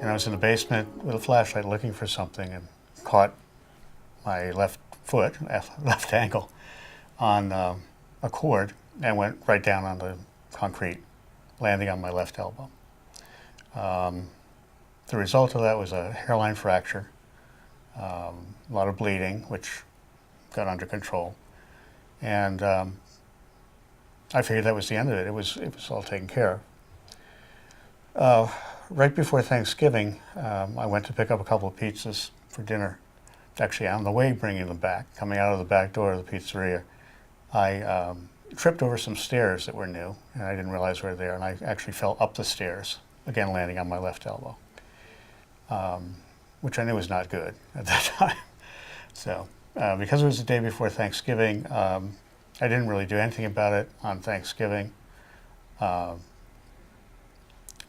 And I was in the basement with a flashlight looking for something and caught my left foot, left ankle, on a cord and went right down on the concrete, landing on my left elbow. The result of that was a hairline fracture, a lot of bleeding, which got under control. And I figured that was the end of it. It was all taken care of. Right before Thanksgiving, I went to pick up a couple of pizzas for dinner. Actually, on the way bringing them back, coming out of the back door of the pizzeria, I tripped over some stairs that were new, and I didn't realize they were there, and I actually fell up the stairs, again landing on my left elbow, which I knew was not good at that time. So, because it was the day before Thanksgiving, I didn't really do anything about it on Thanksgiving.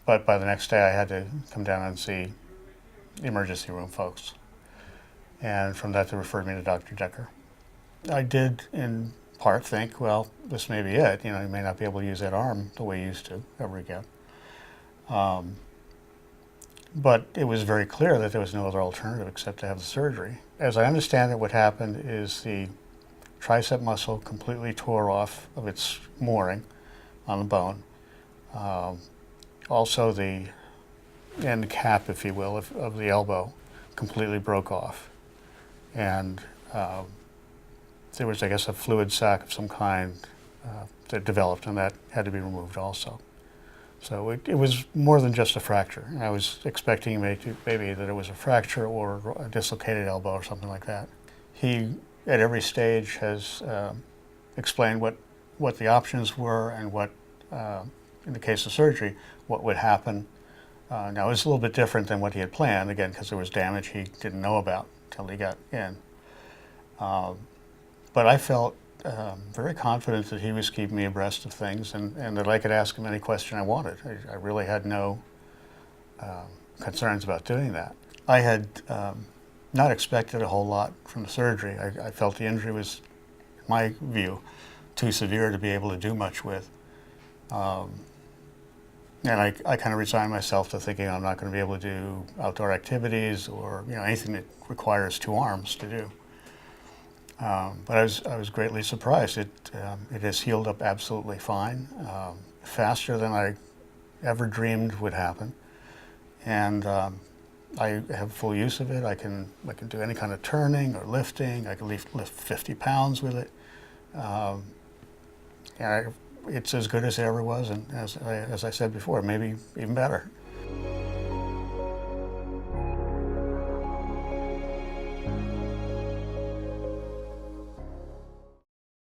But by the next day, I had to come down and see the emergency room folks. And from that, they referred me to Dr. Decker. I did, in part, think, well, this may be it. You may not be able to use that arm the way you used to ever again. But it was very clear that there was no other alternative except to have the surgery. As I understand it, what happened is the tricep muscle completely tore off of its mooring on the bone. Also, the end cap, if you will, of the elbow completely broke off. And there was, I guess, a fluid sac of some kind that developed, and that had to be removed also. So it was more than just a fracture. I was expecting maybe that it was a fracture or a dislocated elbow or something like that. He, at every stage, has explained what the options were and what, in the case of surgery, what would happen. Now, it was a little bit different than what he had planned, again, because there was damage he didn't know about until he got in. But I felt very confident that he was keeping me abreast of things and that I could ask him any question I wanted. I really had no concerns about doing that. I had not expected a whole lot from the surgery. I felt the injury was, in my view, too severe to be able to do much with. And I kind of resigned myself to thinking I'm not going to be able to do outdoor activities or anything that requires two arms to do. But I was greatly surprised. It has healed up absolutely fine, faster than I ever dreamed would happen. And I have full use of it. I can do any kind of turning or lifting. I can lift 50 pounds with it. And it's as good as it ever was, and as I said before, maybe even better.